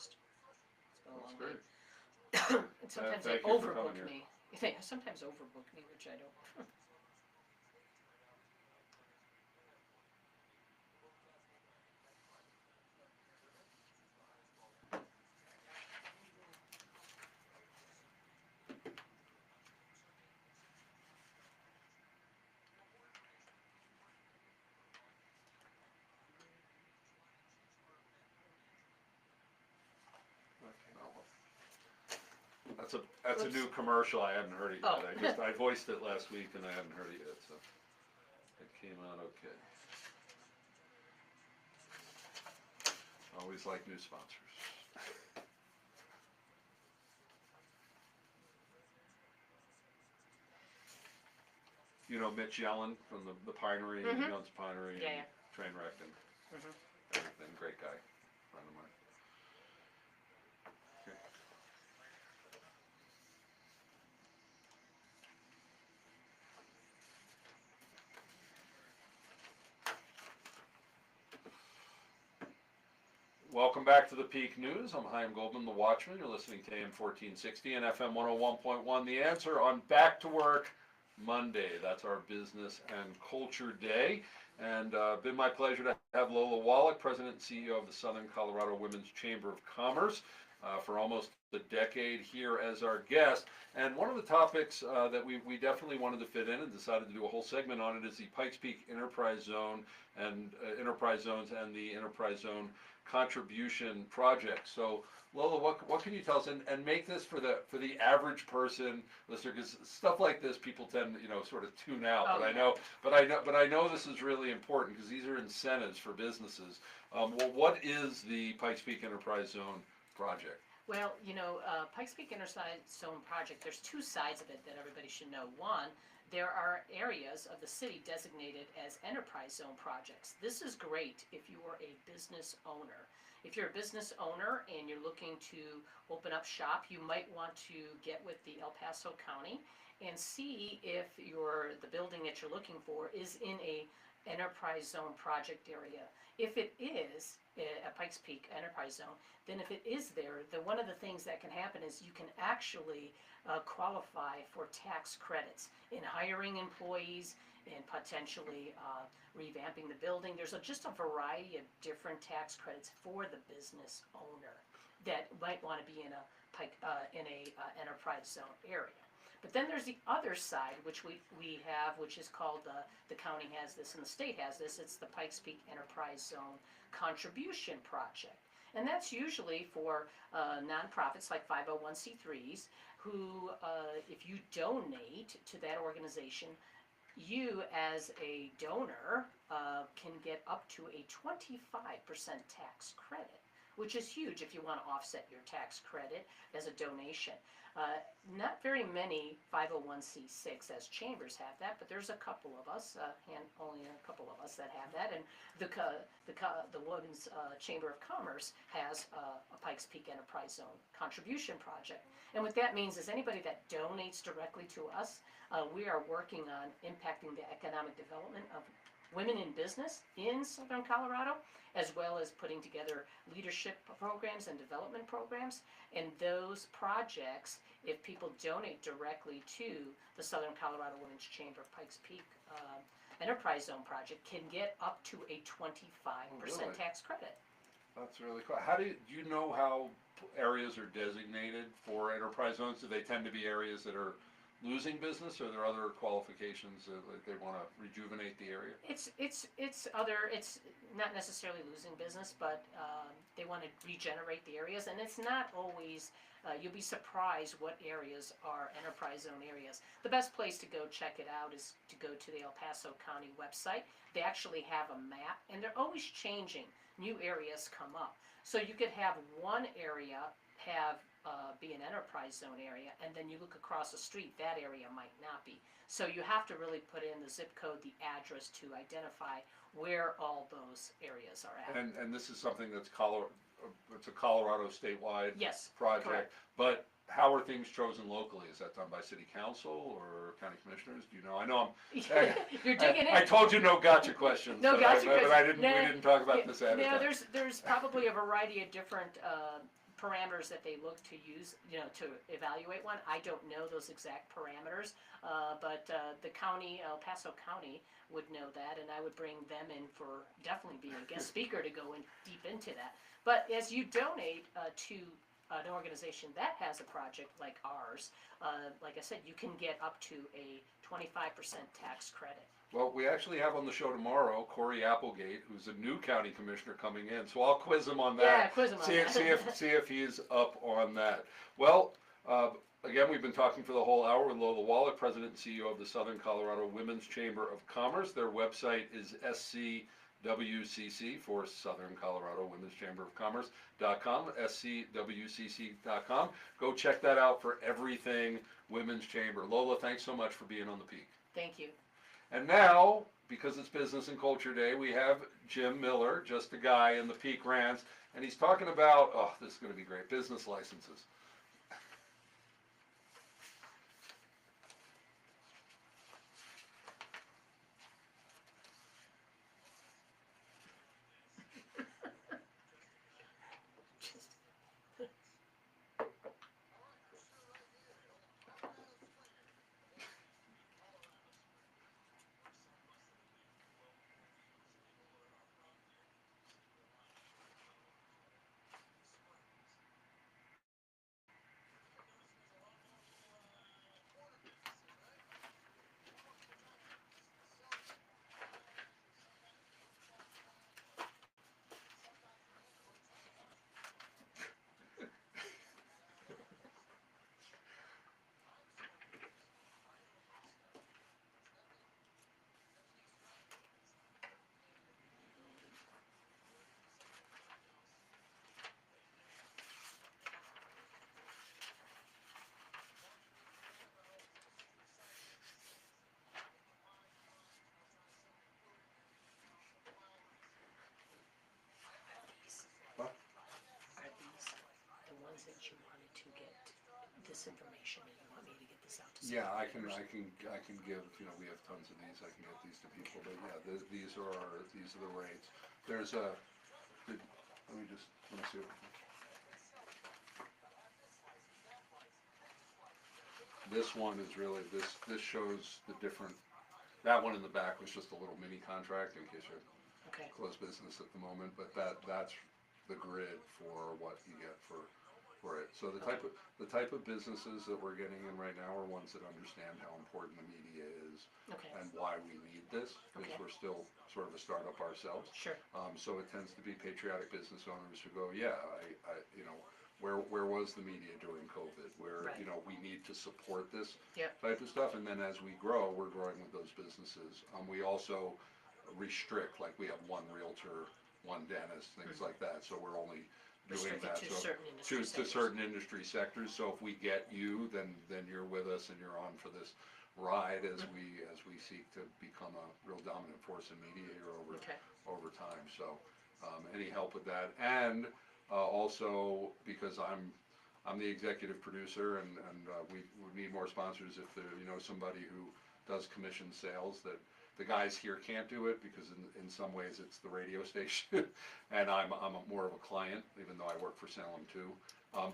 S2: been a long
S1: That's great.
S2: day. And sometimes they
S1: thank you for
S2: overbook
S1: coming
S2: me. They sometimes overbook me, which I don't.
S1: That's a
S2: Oops.
S1: new commercial. I hadn't heard it
S2: Oh.
S1: yet. I voiced it last week and I hadn't heard it yet, so it came out okay. Always like new sponsors. You know Mitch Yellen from the Pinery,
S2: Mhm.
S1: Young's Pinery,
S2: Yeah,
S1: and
S2: yeah.
S1: Trainwreck and
S2: Mhm.
S1: everything. Great guy, friend of mine. Okay. Welcome back to the Peak News. I'm Chaim Goldman, the Watchman. You're listening to AM 1460 and FM 101.1. The Answer on Back to Work Monday. That's our business and culture day. And been my pleasure to have Lola Woloch, President and CEO of the Southern Colorado Women's Chamber of Commerce, for almost a decade here as our guest. And one of the topics that we definitely wanted to fit in and decided to do a whole segment on it is the Pikes Peak Enterprise Zone and Enterprise Zones and the Enterprise Zone contribution project. So Lola, what can you tell us, and make this for the average person listener, because stuff like this people tend to, sort of tune out.
S2: Oh,
S1: But I know this is really important because these are incentives for businesses. Well, what is the Pikes Peak Enterprise Zone project?
S2: Well, Pikes Peak Enterprise Zone project, there's two sides of it that everybody should know. One, there are areas of the city designated as enterprise zone projects. This is great if you are a business owner. If you're a business owner and you're looking to open up shop, you might want to get with the El Paso County and see if the building that you're looking for is in a enterprise zone project area. If it is a Pikes Peak Enterprise Zone, then if it is there, then one of the things that can happen is you can actually qualify for tax credits in hiring employees and potentially revamping the building. There's just a variety of different tax credits for the business owner that might want to be in a enterprise zone area. But then there's the other side, which we have, which is called, the county has this and the state has this, it's the Pikes Peak Enterprise Zone Contribution Project. And that's usually for nonprofits like 501c3s who, if you donate to that organization, you as a donor can get up to a 25% tax credit, which is huge if you want to offset your tax credit as a donation. Not very many 501c6 as chambers have that, but there's a couple of us, only a couple of us that have that, and the Women's Chamber of Commerce has a Pikes Peak Enterprise Zone Contribution Project. And what that means is anybody that donates directly to us, we are working on impacting the economic development of women in business in Southern Colorado, as well as putting together leadership programs and development programs. And those projects, if people donate directly to the Southern Colorado Women's Chamber Pikes Peak Enterprise Zone Project, can get up to a 25% tax credit.
S1: That's really cool. How do you know how areas are designated for enterprise zones? Do they tend to be areas that are losing business, or are there other qualifications that they want to rejuvenate the area?
S2: It's not necessarily losing business, but they want to regenerate the areas, and it's not always. You'll be surprised what areas are enterprise zone areas. The best place to go check it out is to go to the El Paso County website. They actually have a map, and they're always changing. New areas come up, so you could have one area be an enterprise zone area, and then you look across the street, that area might not be. So you have to really put in the zip code, the address, to identify where all those areas are at.
S1: And this is something that's it's a Colorado statewide
S2: Yes,
S1: project.
S2: correct.
S1: But how are things chosen locally? Is that done by city council or county commissioners? Do you know? I know
S2: You're digging in.
S1: I told you no gotcha questions.
S2: No gotcha questions.
S1: But we didn't talk about this ahead of time.
S2: There's probably a variety of different parameters that they look to use, to evaluate one. I don't know those exact parameters, but the county, El Paso County, would know that, and I would bring them in for definitely being a guest speaker to go in deep into that. But as you donate to an organization that has a project like ours, like I said, you can get up to a 25% tax credit.
S1: Well, we actually have on the show tomorrow Corey Applegate, who's a new county commissioner coming in, so I'll quiz him on that.
S2: Yeah, quiz him on that.
S1: See if he's up on that. Well, again, we've been talking for the whole hour with Lola Woloch, President and CEO of the Southern Colorado Women's Chamber of Commerce. Their website is SCWCC for Southern Colorado Women's Chamber of Commerce.com, SCWCC.com. Go check that out for everything Women's Chamber. Lola, thanks so much for being on the Peak.
S2: Thank you.
S1: And now, because it's Business and Culture Day, we have Jim Miller, just a guy in the Peak Rants, and he's talking about, oh, this is going to be great, business licenses. What?
S2: Are these the ones that you wanted to get this information and you want me to get this out to some
S1: Yeah, I can
S2: members?
S1: give, we have tons of these, I can get these to people, but yeah, these are the rates. There's a, let me see. This one is really, this shows the different, that one in the back was just a little mini contract in case you're
S2: Okay,
S1: closed business at the moment, but that's the grid for what you get for it. So the type of businesses that we're getting in right now are ones that understand how important the media is
S2: okay,
S1: and why we need this, because
S2: Okay.
S1: we're still sort of a startup ourselves.
S2: sure,
S1: So it tends to be patriotic business owners who go, yeah, where was the media during COVID? Where,
S2: Right.
S1: we need to support this
S2: Yep.
S1: type of stuff, and then as we grow, we're growing with those businesses. We also restrict, like we have one realtor, one dentist, things like that, so we're only doing
S2: restricted
S1: that.
S2: to
S1: So
S2: certain industry
S1: to
S2: sectors.
S1: certain industry sectors, so if we get you, then you're with us and you're on for this ride as we seek to become a real dominant force in media here
S2: Okay,
S1: over time. So any help with that, and also because I'm the executive producer, and we need more sponsors. If there somebody who does commission sales, that the guys here can't do it because in some ways it's the radio station, and I'm more of a client, even though I work for Salem too.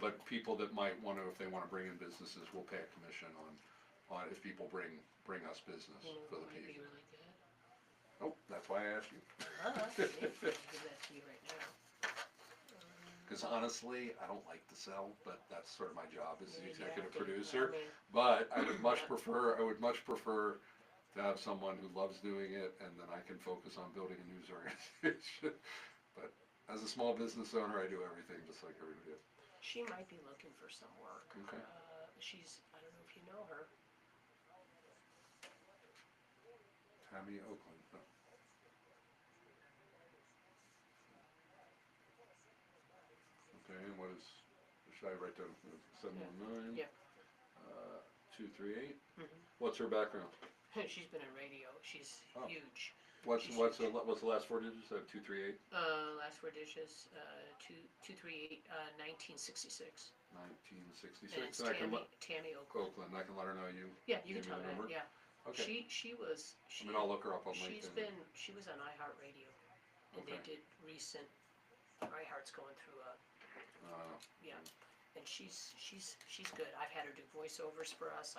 S1: But people that might want to, if they want to bring in businesses, we'll pay a commission on if people bring us business
S2: you know
S1: for
S2: what
S1: the
S2: might be
S1: Peak.
S2: really good?
S1: Oh, that's why I asked you.
S2: Maybe you can give that to me right now.
S1: Because honestly, I don't like to sell, but that's sort of my job as the
S2: Yeah, you
S1: executive
S2: have to.
S1: producer.
S2: I mean,
S1: But I would much prefer to have someone who loves doing it, and then I can focus on building a news organization. But as a small business owner, I do everything just like everybody else.
S2: she might be looking for some work.
S1: Okay.
S2: I don't know if you know her.
S1: Tammy Oakland. No. Okay, and should I write down 719?
S2: Yeah.
S1: 238.
S2: Mhm.
S1: What's her background?
S2: She's been in radio. She's
S1: Oh.
S2: huge.
S1: What's
S2: She's
S1: what's the
S2: huge.
S1: what's the last four digits? 238.
S2: Last four digits, 238, 1966.
S1: 1966.
S2: And
S1: And I
S2: it's
S1: can
S2: Tammy Oakland.
S1: Oakland. I can let her know you.
S2: Yeah, you can
S1: Give me
S2: tell
S1: the
S2: her
S1: number.
S2: that, yeah.
S1: Okay.
S2: She
S1: I'll look her up on
S2: she's
S1: LinkedIn.
S2: she was on iHeartRadio, and
S1: Okay.
S2: they did recent, iHeart's going through a, yeah, and she's good. I've had her do voiceovers for us,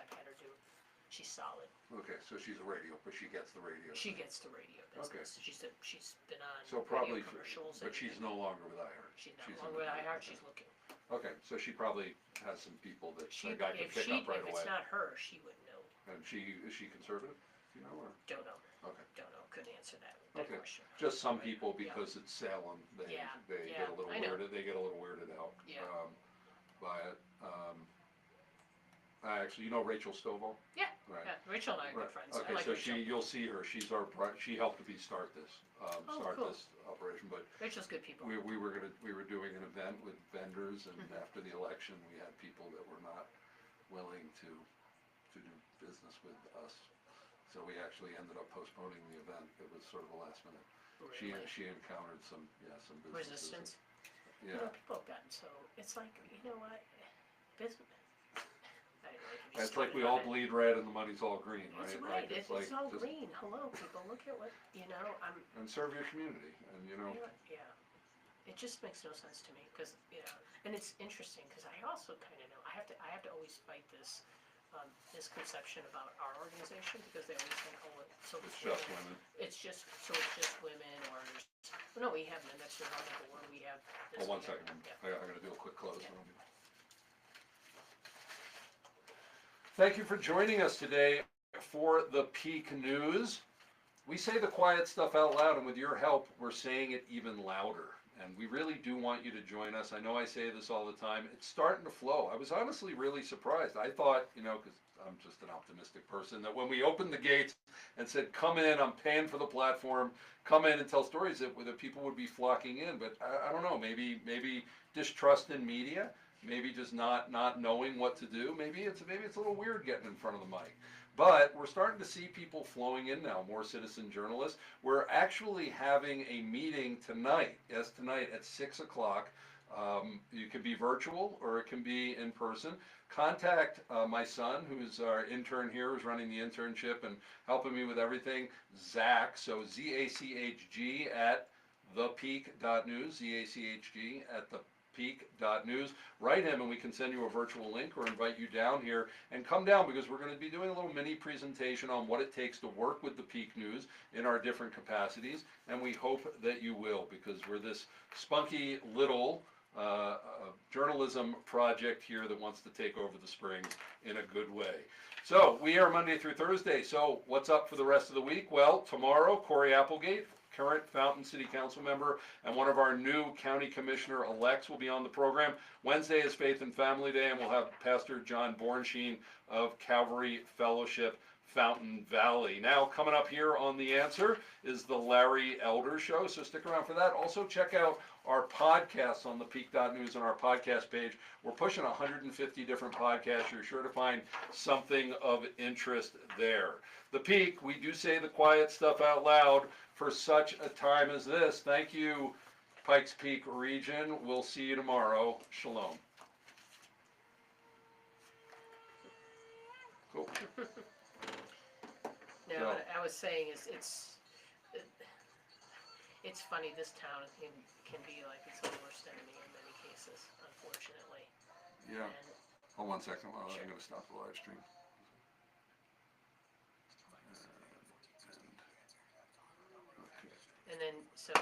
S2: she's solid.
S1: Okay, so she's a radio, but she gets the radio.
S2: She gets the radio
S1: Okay.
S2: business. She's been on
S1: So probably,
S2: radio commercials.
S1: but she's no longer with iHeart.
S2: She's not
S1: in
S2: longer with
S1: the-
S2: iHeart,
S1: okay.
S2: she's looking.
S1: Okay, so she probably has some people that a guy can
S2: If
S1: pick up right
S2: if
S1: away.
S2: it's not her, she would know.
S1: And is she conservative? Do you know, or?
S2: Don't know.
S1: Okay.
S2: Don't know. Couldn't answer that
S1: Okay.
S2: question.
S1: Just some people,
S2: Yeah.
S1: because it's Salem, they
S2: Yeah,
S1: get
S2: yeah,
S1: a little
S2: I know.
S1: weirded. They get a little weirded out
S2: Yeah.
S1: by it. Actually, you know Rachel Stovall?
S2: Yeah.
S1: Right.
S2: Yeah, Rachel and I are
S1: Right.
S2: good friends. I
S1: Okay,
S2: like
S1: so
S2: Rachel.
S1: you'll see her, she helped me start this,
S2: Oh, cool.
S1: operation, but
S2: Rachel's good people.
S1: we were doing an event with vendors, and
S2: Mhm.
S1: after the election, we had people that were not willing to do business with us. So we actually ended up postponing the event, it was sort of a last minute.
S2: Really.
S1: She encountered some businesses.
S2: Resistance. You
S1: Yeah,
S2: know, people have gotten so, it's like, you know what, business. I didn't like to be
S1: it's like
S2: started
S1: we all
S2: on it.
S1: bleed red and the money's all green, right?
S2: It's
S1: Like,
S2: right, it's
S1: like
S2: all
S1: just-
S2: green, hello, people, look at what, you know,
S1: And serve your community, and
S2: yeah. It just makes no sense to me, cause, you know, and it's interesting, cause I also kinda know, I have to always fight this, misconception about our organization, because they always think, oh, so
S1: it's just women.
S2: it's just women, or there's, well, no, we have members who are on the board, we have this.
S1: Hold one
S2: we have
S1: second,
S2: that, yeah.
S1: I gotta do a quick close.
S2: Yeah.
S1: Thank you for joining us today for the Peak News. We say the quiet stuff out loud, and with your help, we're saying it even louder. And we really do want you to join us. I know I say this all the time. It's starting to flow. I was honestly really surprised. I thought, because I'm just an optimistic person, that when we opened the gates and said, come in, I'm paying for the platform, come in and tell stories, that people would be flocking in. But I don't know, maybe distrust in media, maybe just not knowing what to do. Maybe it's a little weird getting in front of the mic. But we're starting to see people flowing in now, more citizen journalists. We're actually having a meeting tonight, at 6 o'clock. It can be virtual or it can be in person. Contact my son, who's our intern here, who's running the internship and helping me with everything, Zach, so ZACHG at thepeak.news, ZACHG at thepeak.news. Write him and we can send you a virtual link or invite you down here, and come down, because we're going to be doing a little mini presentation on what it takes to work with the Peak News in our different capacities, and we hope that you will, because we're this spunky little journalism project here that wants to take over the Springs in a good way. So we are Monday through Thursday. So what's up for the rest of the week? Well, tomorrow, Corey Applegate, current Fountain City Council member and one of our new county commissioner elects, will be on the program. Wednesday is Faith and Family Day, and we'll have Pastor John Bornsheen of Calvary Fellowship, Fountain Valley. Now, coming up here on The Answer is the Larry Elder Show, so stick around for that. Also, check out our podcasts on the Peak.News on our podcast page. We're pushing 150 different podcasts. You're sure to find something of interest there. The Peak, we do say the quiet stuff out loud for such a time as this. Thank you, Pikes Peak region. We'll see you tomorrow. Shalom. Cool.
S2: No,
S1: So-
S2: what I was saying is, it's funny, this town can be like its own worst enemy in many cases, unfortunately.
S1: Yeah.
S2: And
S1: Hold 1 second while
S2: Sure.
S1: I'm going to stop the live stream.
S2: and then, so